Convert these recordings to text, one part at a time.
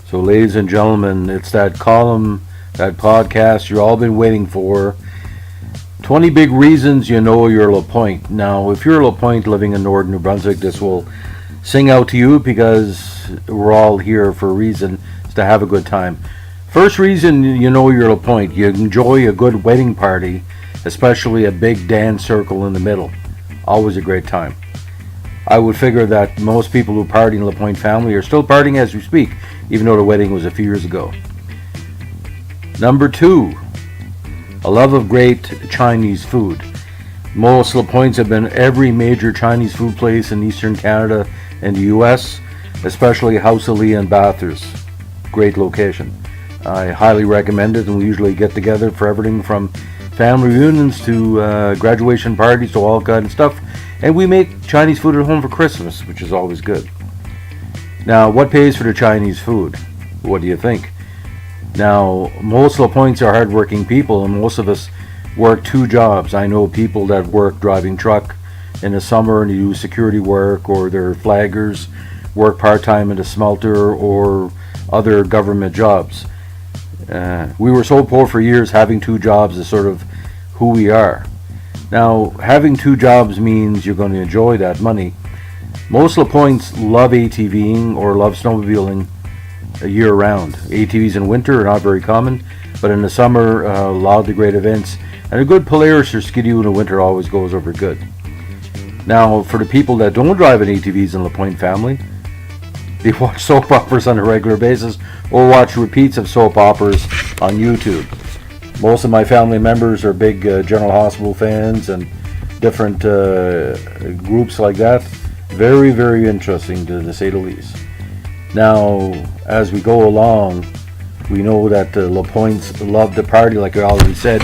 So, ladies and gentlemen, it's that column, that podcast you've all been waiting for. 20 big reasons you know you're LaPointe. Now, if you're LaPointe living in northern New Brunswick, this will sing out to you because we're all here for a reason, is to have a good time. First reason you know you're LaPointe, you enjoy a good wedding party, especially a big dance circle in the middle. Always a great time. I would figure that most people who party in LaPointe family are still partying as we speak, even though the wedding was a few years ago. Number 2, a love of great Chinese food. Most LaPointes have been every major Chinese food place in Eastern Canada and the US, especially House of Lee and Bathurst. Great location. I highly recommend it, and we usually get together for everything from family reunions to graduation parties to all kind of stuff. And we make Chinese food at home for Christmas, which is always good. Now, what pays for the Chinese food? What do you think? Now, most LaPointes are hardworking people, and most of us work 2 jobs. I know people that work driving truck in the summer and they do security work, or they're flaggers, work part-time in a smelter or other government jobs. We were so poor for years, having 2 jobs is sort of who we are. Now, having 2 jobs means you're going to enjoy that money. Most LaPointes love ATVing or love snowmobiling year-round. ATVs in winter are not very common, but in the summer, a lot of the great events. And a good Polaris or Skidoo in the winter always goes over good. Now, for the people that don't drive in ATVs in LaPointe family, they watch soap operas on a regular basis or watch repeats of soap operas on YouTube. Most of my family members are big General Hospital fans and different groups like that. Very, very interesting to say the least. Now, as we go along, we know that the LaPointes love to party, like I already said.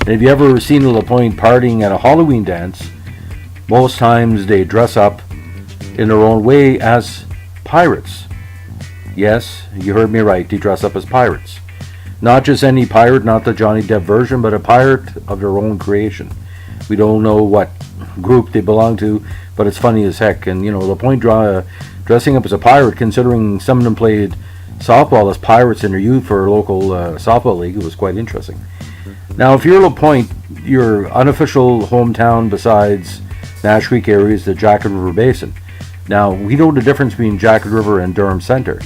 And if you ever seen a LaPointe partying at a Halloween dance, most times they dress up in their own way as pirates. Yes, you heard me right, they dress up as pirates. Not just any pirate, not the Johnny Depp version, but a pirate of their own creation. We don't know what group they belong to, but it's funny as heck. And LaPointe dressing up as a pirate, considering some of them played softball as pirates in their youth for a local softball league, it was quite interesting. Now, if you're LaPointe, your unofficial hometown besides Nash Creek area is the Jacket River Basin. Now, we know the difference between Jacket River and Durham Center,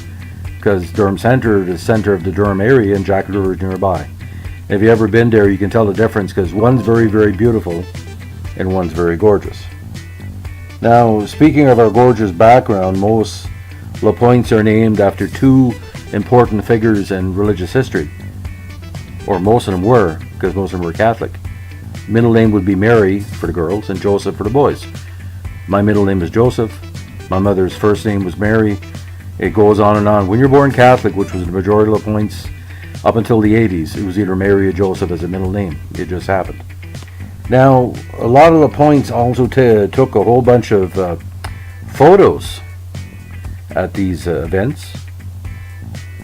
because Durham Center is the center of the Durham area and Jacket River is nearby. If you've ever been there, you can tell the difference, because one's very, very beautiful and one's very gorgeous. Now, speaking of our gorgeous background, most LaPointes are named after 2 important figures in religious history. Or most of them were, because most of them were Catholic. Middle name would be Mary for the girls and Joseph for the boys. My middle name is Joseph. My mother's first name was Mary. It goes on and on. When you're born Catholic, which was the majority of LaPointes up until the 80s, it was either Mary or Joseph as a middle name. It just happened. Now, a lot of LaPointes also took a whole bunch of photos at these events,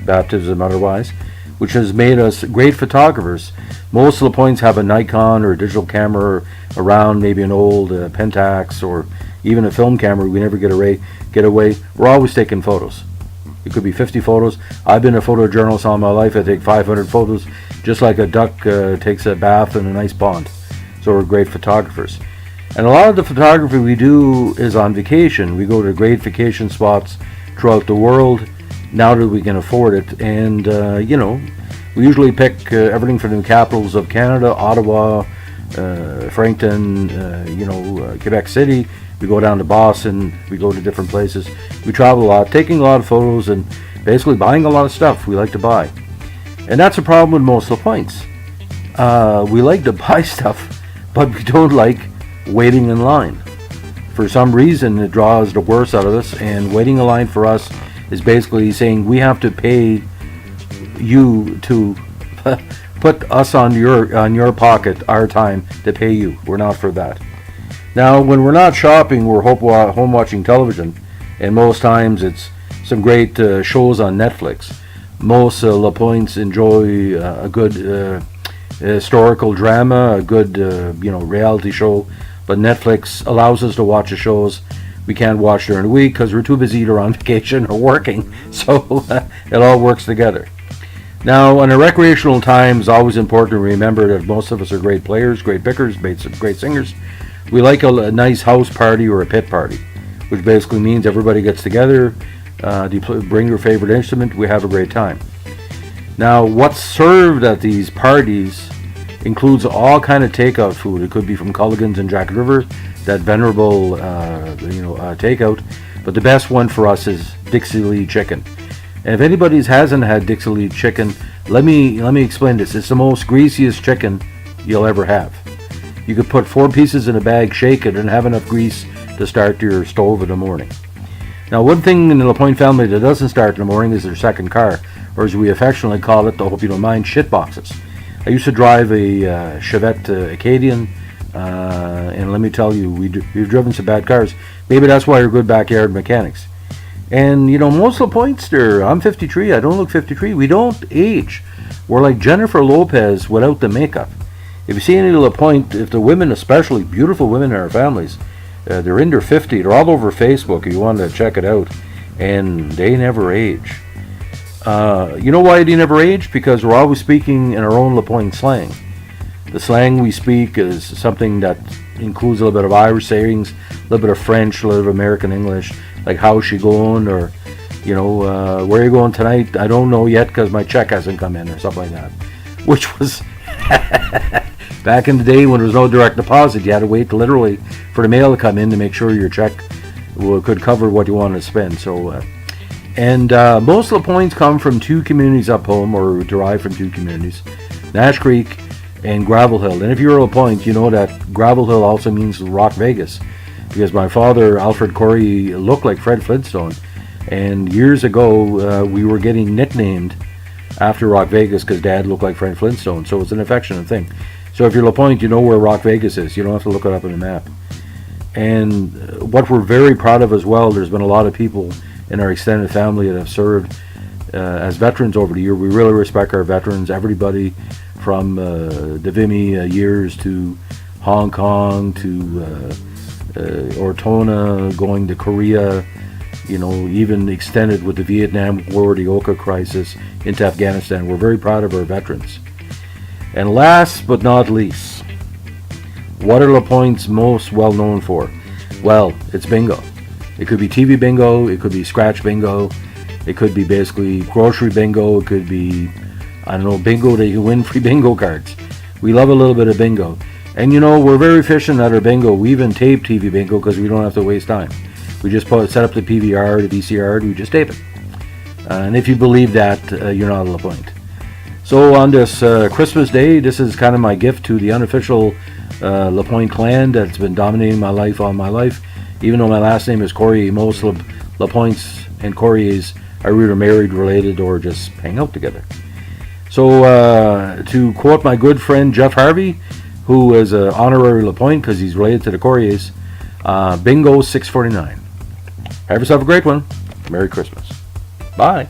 baptism otherwise, which has made us great photographers. Most LaPointes have a Nikon or a digital camera around, maybe an old Pentax or even a film camera. We never get away. We're always taking photos. It could be 50 photos. I've been a photojournalist all my life. I take 500 photos, just like a duck takes a bath in a nice pond. So we're great photographers. And a lot of the photography we do is on vacation. We go to great vacation spots throughout the world now that we can afford it. And, we usually pick everything from the capitals of Canada, Ottawa, Frankton, Quebec City. We go down to Boston. We go to different places. We travel a lot, taking a lot of photos and basically buying a lot of stuff we like to buy. And that's a problem with most LaPointes. We like to buy stuff, but we don't like waiting in line. For some reason, it draws the worst out of us, and waiting in line for us is basically saying we have to pay you to put us on your pocket, our time to pay you. We're not for that. Now, when we're not shopping, we're home watching television, and most times it's some great shows on Netflix. Most LaPointes enjoy a good historical drama, a good reality show, but Netflix allows us to watch the shows We can't watch during the week because we're too busy either on vacation or working. So it all works together. Now, on a recreational time, it's always important to remember that most of us are great players, great pickers, great singers. We like a nice house party or a pit party, which basically means everybody gets together, bring your favorite instrument, we have a great time. Now, what's served at these parties includes all kind of takeout food. It could be from Culligan's in Jacket River, that venerable takeout. But the best one for us is Dixie Lee chicken. And if anybody hasn't had Dixie Lee chicken, let me explain this. It's the most greasiest chicken you'll ever have. You could put 4 pieces in a bag, shake it, and have enough grease to start your stove in the morning. Now, one thing in the LaPointe family that doesn't start in the morning is their second car, or as we affectionately call it, I hope you don't mind, shit boxes. I used to drive a Chevette Acadian, and let me tell you, we've driven some bad cars. Maybe that's why you're good backyard mechanics. And, most LaPointes, I'm 53, I don't look 53. We don't age. We're like Jennifer Lopez without the makeup. If you see any LaPointe, if the women, especially beautiful women in our families, they're in their 50s, they're all over Facebook if you want to check it out, and they never age. You know why they never age? Because we're always speaking in our own LaPointe slang. The slang we speak is something that includes a little bit of Irish sayings, a little bit of French, a little bit of American English, like how's she going, or, where are you going tonight? I don't know yet because my check hasn't come in, or something like that. Which was, back in the day when there was no direct deposit, you had to wait literally for the mail to come in to make sure your check could cover what you wanted to spend. So, most LaPointes come from 2 communities up home, or derive from 2 communities, Nash Creek and Gravel Hill. And if you're a LaPointe, you know that Gravel Hill also means Rock Vegas, because my father, Alfred Corey, looked like Fred Flintstone. And years ago, we were getting nicknamed after Rock Vegas because Dad looked like Fred Flintstone. So it's an affectionate thing. So if you're LaPointe, you know where Rock Vegas is. You don't have to look it up on the map. And what we're very proud of as well, there's been a lot of people in our extended family that have served as veterans over the year. We really respect our veterans. Everybody from the Vimy years to Hong Kong to Ortona, going to Korea, even extended with the Vietnam War, the Oka crisis, into Afghanistan. We're very proud of our veterans. And last but not least, what are LaPointe's most well known for? Well, it's bingo. It could be TV bingo, it could be scratch bingo, it could be basically grocery bingo, it could be, bingo that you win free bingo cards. We love a little bit of bingo. And we're very efficient at our bingo. We even tape TV bingo because we don't have to waste time. We just set up the PVR, the VCR, and we just tape it. And if you believe that, you're not a LaPointe. So on this Christmas Day, this is kind of my gift to the unofficial LaPointe clan that's been dominating my life all my life. Even though my last name is Corey, most LaPointes and Corey's are either married, related, or just hang out together. So to quote my good friend Jeff Harvey, who is an honorary LaPointe because he's related to the Corey's, bingo 649. Have yourself a great one. Merry Christmas. Bye.